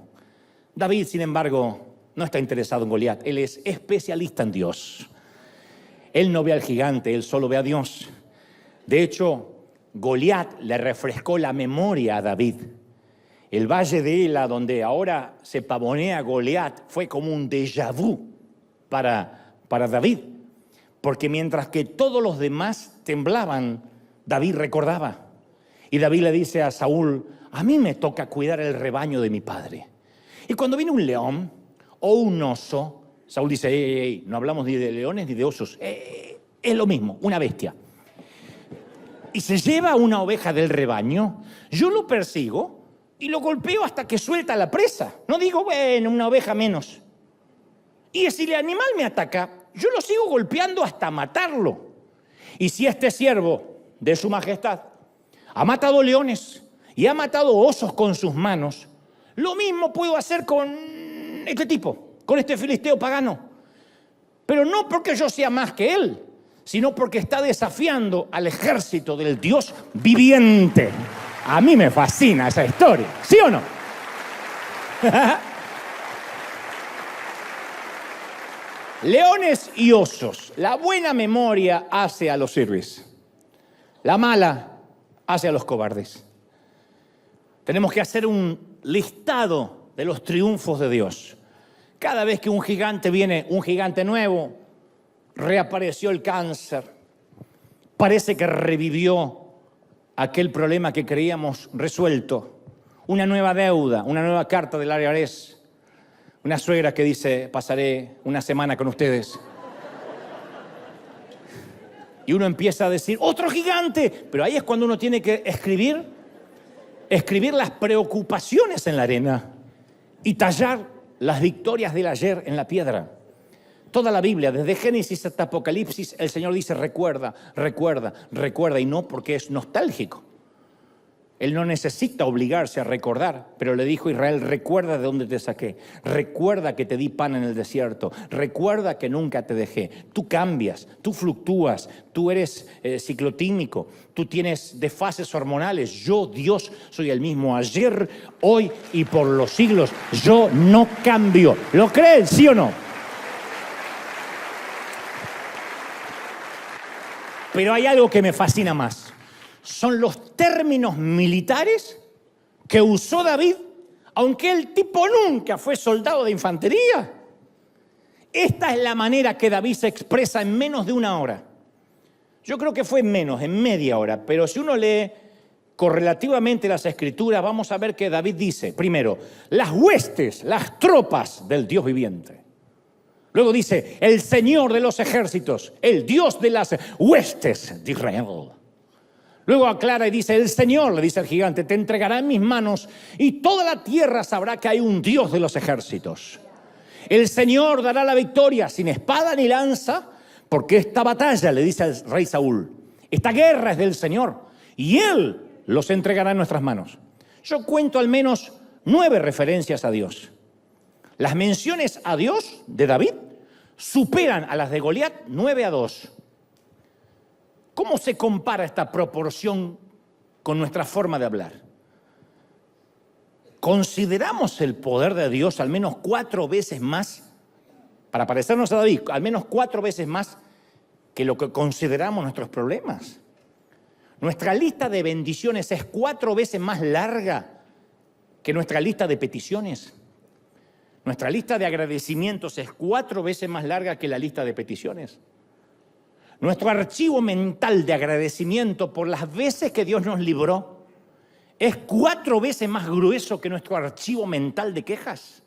David, sin embargo, no está interesado en Goliat. Él es especialista en Dios. Él no ve al gigante, él solo ve a Dios. De hecho, Goliat le refrescó la memoria a David. El valle de Ela, donde ahora se pavonea Goliat, fue como un déjà vu para David. Porque mientras que todos los demás temblaban, David recordaba. Y David le dice a Saúl: a mí me toca cuidar el rebaño de mi padre. Y cuando viene un león o un oso, Saúl dice: ey, no hablamos ni de leones ni de osos, es lo mismo, una bestia. Y se lleva una oveja del rebaño, yo lo persigo y lo golpeo hasta que suelta la presa. No digo, bueno, una oveja menos. Y si el animal me ataca, yo lo sigo golpeando hasta matarlo. Y si este siervo de su majestad ha matado leones y ha matado osos con sus manos, lo mismo puedo hacer con este tipo, con este filisteo pagano. Pero no porque yo sea más que él, sino porque está desafiando al ejército del Dios viviente. A mí me fascina esa historia, ¿sí o no? Leones y osos. La buena memoria hace a los héroes. La mala hace a los cobardes. Tenemos que hacer un listado de los triunfos de Dios. Cada vez que un gigante viene, un gigante nuevo, reapareció el cáncer. Parece que revivió aquel problema que creíamos resuelto. Una nueva deuda, una nueva carta del IRS. Una suegra que dice, pasaré una semana con ustedes. Y uno empieza a decir, ¡otro gigante! Pero ahí es cuando uno tiene que escribir las preocupaciones en la arena y tallar las victorias del ayer en la piedra. Toda la Biblia, desde Génesis hasta Apocalipsis, el Señor dice, recuerda, recuerda, recuerda, y no porque es nostálgico. Él no necesita obligarse a recordar, pero le dijo a Israel, recuerda de dónde te saqué, recuerda que te di pan en el desierto, recuerda que nunca te dejé. Tú cambias, tú fluctúas, tú eres ciclotímico, tú tienes desfases hormonales. Yo, Dios, soy el mismo ayer, hoy y por los siglos. Yo no cambio. ¿Lo creen, sí o no? Pero hay algo que me fascina más. Son los términos militares que usó David, aunque el tipo nunca fue soldado de infantería. Esta es la manera que David se expresa en menos de una hora. Yo creo que fue en media hora, pero si uno lee correlativamente las escrituras, vamos a ver que David dice, primero, las huestes, las tropas del Dios viviente. Luego dice, el Señor de los ejércitos, el Dios de las huestes de Israel. Luego aclara y dice, el Señor, le dice al gigante, te entregará en mis manos y toda la tierra sabrá que hay un Dios de los ejércitos. El Señor dará la victoria sin espada ni lanza, porque esta batalla, le dice al rey Saúl, esta guerra es del Señor y Él los entregará en nuestras manos. Yo cuento al menos 9 referencias a Dios. Las menciones a Dios de David superan a las de Goliat 9-2. ¿Cómo se compara esta proporción con nuestra forma de hablar? ¿Consideramos el poder de Dios al menos 4 veces más, para parecernos a David, al menos 4 veces más que lo que consideramos nuestros problemas? Nuestra lista de bendiciones es 4 veces más larga que nuestra lista de peticiones. Nuestra lista de agradecimientos es 4 veces más larga que la lista de peticiones. Nuestro archivo mental de agradecimiento por las veces que Dios nos libró es 4 veces más grueso que nuestro archivo mental de quejas.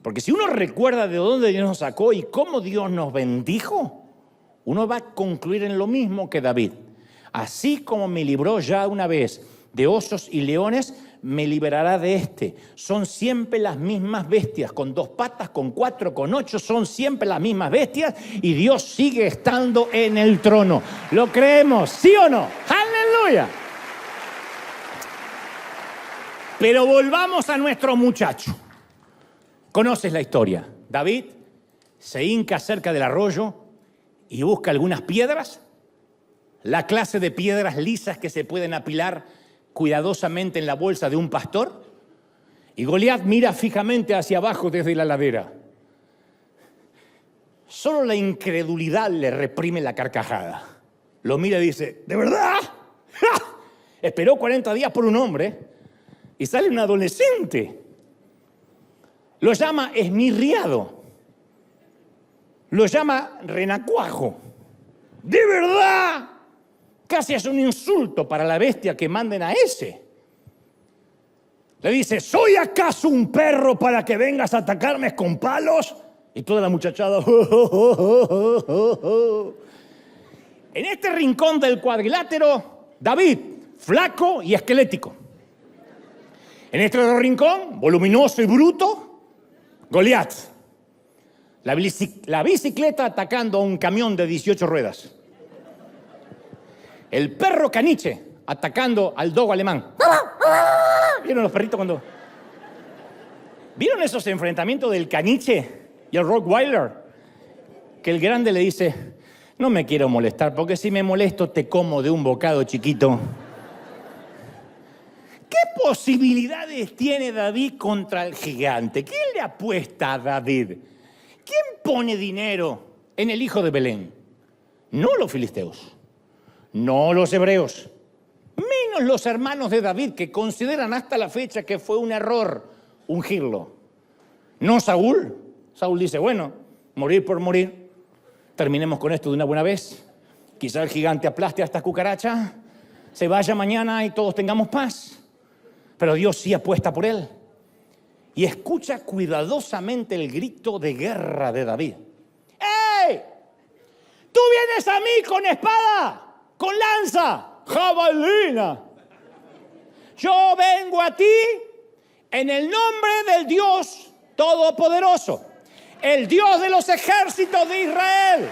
Porque si uno recuerda de dónde Dios nos sacó y cómo Dios nos bendijo, uno va a concluir en lo mismo que David. Así como me libró ya una vez de osos y leones, me liberará de este. Son siempre las mismas bestias, con 2 patas, con 4, con 8, son siempre las mismas bestias y Dios sigue estando en el trono. ¿Lo creemos? ¿Sí o no? ¡Aleluya! Pero volvamos a nuestro muchacho. Conoces la historia. David se hinca cerca del arroyo y busca algunas piedras, la clase de piedras lisas que se pueden apilar cuidadosamente en la bolsa de un pastor, y Goliat mira fijamente hacia abajo desde la ladera. Solo la incredulidad le reprime la carcajada. Lo mira y dice, ¿de verdad? ¡Ja! Esperó 40 días por un hombre y sale un adolescente. Lo llama esmirriado. Lo llama renacuajo. ¿De verdad? Casi es un insulto para la bestia que manden a ese. Le dice, ¿soy acaso un perro para que vengas a atacarme con palos? Y toda la muchachada. En este rincón del cuadrilátero, David, flaco y esquelético. En este otro rincón, voluminoso y bruto, Goliat. La bicicleta atacando a un camión de 18 ruedas. El perro caniche atacando al dogo alemán. ¿Vieron los perritos cuando...? ¿Vieron esos enfrentamientos del caniche y el Rottweiler? Que el grande le dice, no me quiero molestar, porque si me molesto te como de un bocado chiquito. ¿Qué posibilidades tiene David contra el gigante? ¿Quién le apuesta a David? ¿Quién pone dinero en el hijo de Belén? No los filisteos, no los hebreos, menos los hermanos de David, que consideran hasta la fecha que fue un error ungirlo. No Saúl. Saúl dice, bueno, morir por morir, terminemos con esto de una buena vez. Quizá el gigante aplaste a esta cucaracha, se vaya mañana y todos tengamos paz. Pero Dios sí apuesta por él. Y escucha cuidadosamente el grito de guerra de David. ¡Ey! Tú vienes a mí con espada, con lanza, jabalina. Yo vengo a ti en el nombre del Dios Todopoderoso, el Dios de los ejércitos de Israel,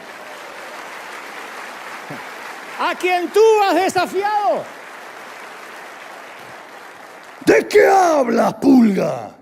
a quien tú has desafiado. ¿De qué hablas, pulga?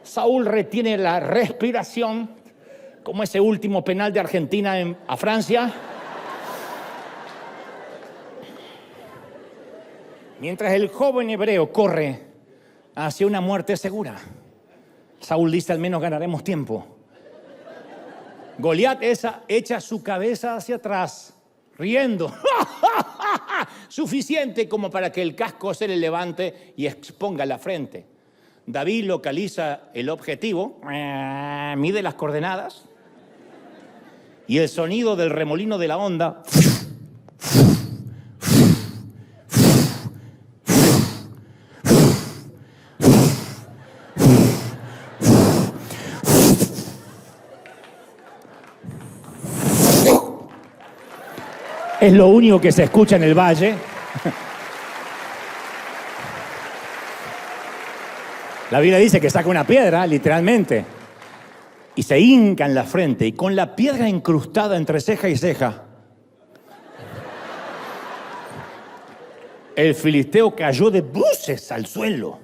Saúl retiene la respiración, como ese último penal de Argentina a Francia. Mientras el joven hebreo corre hacia una muerte segura, Saúl dice, al menos ganaremos tiempo. Goliat echa su cabeza hacia atrás, riendo. Suficiente como para que el casco se le levante y exponga la frente. David localiza el objetivo, mide las coordenadas y el sonido del remolino de la onda es lo único que se escucha en el valle. La Biblia dice que saca una piedra, literalmente, y se hinca en la frente, y con la piedra incrustada entre ceja y ceja, el filisteo cayó de bruces al suelo.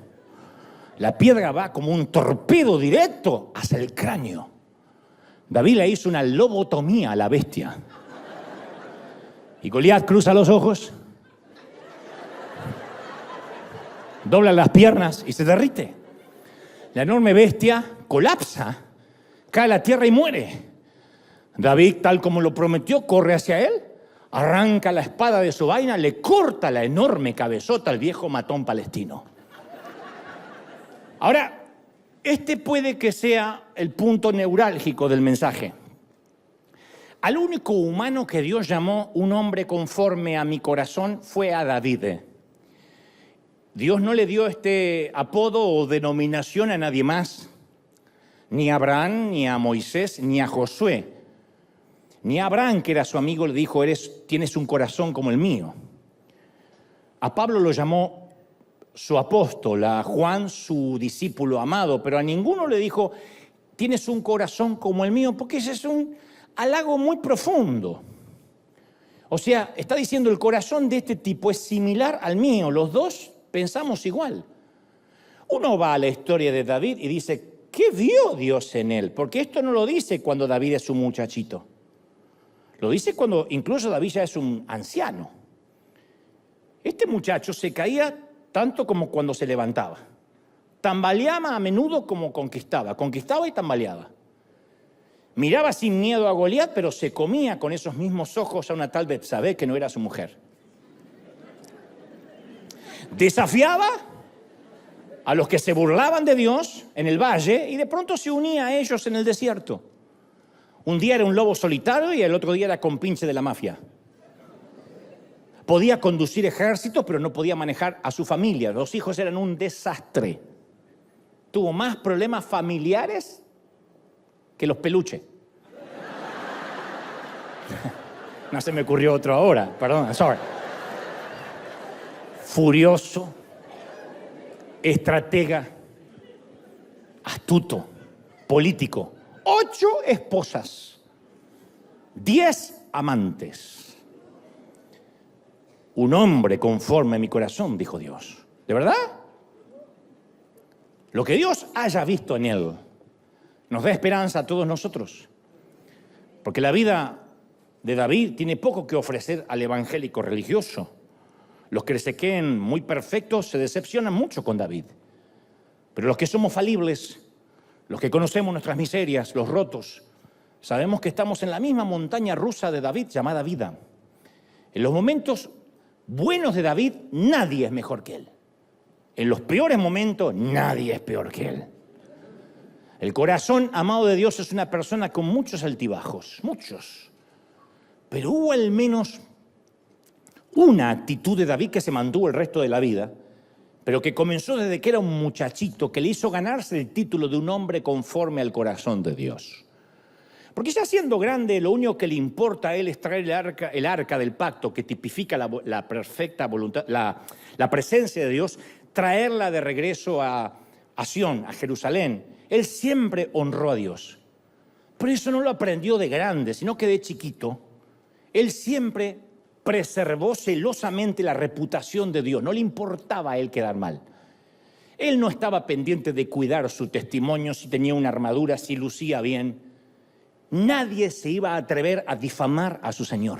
La piedra va como un torpedo directo hacia el cráneo. David le hizo una lobotomía a la bestia. Y Goliat cruza los ojos, dobla las piernas y se derrite. La enorme bestia colapsa, cae a la tierra y muere. David, tal como lo prometió, corre hacia él, arranca la espada de su vaina, le corta la enorme cabezota al viejo matón palestino. Ahora, Este puede que sea el punto neurálgico del mensaje. Al único humano que Dios llamó un hombre conforme a mi corazón fue a David. Dios no le dio este apodo o denominación a nadie más, ni a Abraham, ni a Moisés, ni a Josué. Ni a Abraham, que era su amigo, le dijo, tienes un corazón como el mío. A Pablo lo llamó su apóstol, a Juan su discípulo amado, pero a ninguno le dijo, tienes un corazón como el mío, porque ese es un halago muy profundo. O sea, está diciendo, el corazón de este tipo es similar al mío, los dos pensamos igual. Uno va a la historia de David y dice, ¿qué vio Dios en él? Porque esto no lo dice cuando David es un muchachito. Lo dice cuando incluso David ya es un anciano. Este muchacho se caía tanto como cuando se levantaba. Tambaleaba a menudo como conquistaba. Conquistaba y tambaleaba. Miraba sin miedo a Goliat, pero se comía con esos mismos ojos a una tal Betsabé que no era su mujer. Desafiaba a los que se burlaban de Dios en el valle y de pronto se unía a ellos en el desierto. Un día era un lobo solitario y el otro día era compinche de la mafia. Podía conducir ejércitos, pero no podía manejar a su familia. Los hijos eran un desastre. Tuvo más problemas familiares que los peluches. No se me ocurrió otro ahora, perdón, sorry. Furioso, estratega, astuto, político. 8 esposas, 10 amantes. Un hombre conforme a mi corazón, dijo Dios. ¿De verdad? Lo que Dios haya visto en él nos da esperanza a todos nosotros. Porque la vida de David tiene poco que ofrecer al evangélico religioso. Los que se creen muy perfectos se decepcionan mucho con David. Pero los que somos falibles, los que conocemos nuestras miserias, los rotos, sabemos que estamos en la misma montaña rusa de David llamada vida. En los momentos buenos de David, nadie es mejor que él. En los peores momentos, nadie es peor que él. El corazón amado de Dios es una persona con muchos altibajos, muchos. Pero hubo al menos una actitud de David que se mantuvo el resto de la vida, pero que comenzó desde que era un muchachito, que le hizo ganarse el título de un hombre conforme al corazón de Dios. Porque ya siendo grande, lo único que le importa a él es traer el arca del pacto, que tipifica la perfecta voluntad, la presencia de Dios, traerla de regreso a Sión, a Jerusalén. Él siempre honró a Dios. Pero eso no lo aprendió de grande, sino que de chiquito, él siempre preservó celosamente la reputación de Dios. No le importaba a él quedar mal. Él no estaba pendiente de cuidar su testimonio, si tenía una armadura, si lucía bien. Nadie se iba a atrever a difamar a su Señor.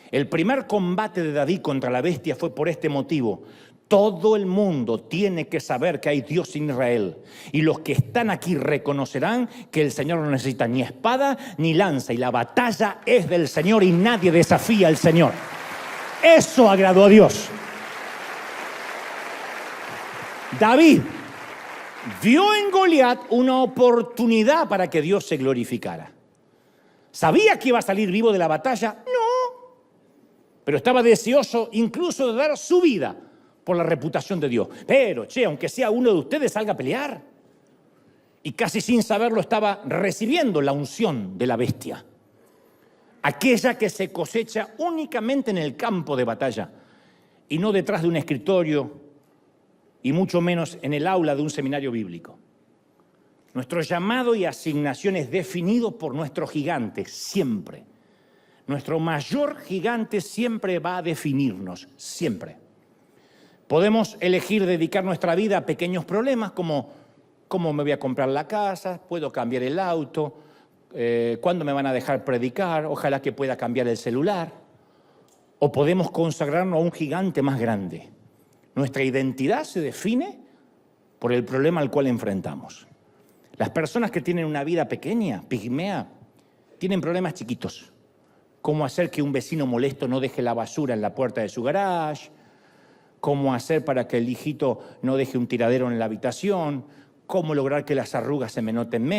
El primer combate de David contra la bestia fue por este motivo. Todo el mundo tiene que saber que hay Dios en Israel. Y los que están aquí reconocerán que el Señor no necesita ni espada ni lanza. Y la batalla es del Señor y nadie desafía al Señor. Eso agradó a Dios. David vio en Goliat una oportunidad para que Dios se glorificara. ¿Sabía que iba a salir vivo de la batalla? No. Pero estaba deseoso incluso de dar su vida por la reputación de Dios. Pero, aunque sea uno de ustedes, salga a pelear. Y casi sin saberlo estaba recibiendo la unción de la bestia. Aquella que se cosecha únicamente en el campo de batalla y no detrás de un escritorio y mucho menos en el aula de un seminario bíblico. Nuestro llamado y asignación es definido por nuestro gigante, siempre. Nuestro mayor gigante siempre va a definirnos, siempre. Podemos elegir dedicar nuestra vida a pequeños problemas como cómo me voy a comprar la casa, puedo cambiar el auto, cuándo me van a dejar predicar, ojalá que pueda cambiar el celular. O podemos consagrarnos a un gigante más grande. Nuestra identidad se define por el problema al cual enfrentamos. Las personas que tienen una vida pequeña, pigmea, tienen problemas chiquitos. Cómo hacer que un vecino molesto no deje la basura en la puerta de su garage, cómo hacer para que el hijito no deje un tiradero en la habitación, cómo lograr que las arrugas se me noten menos.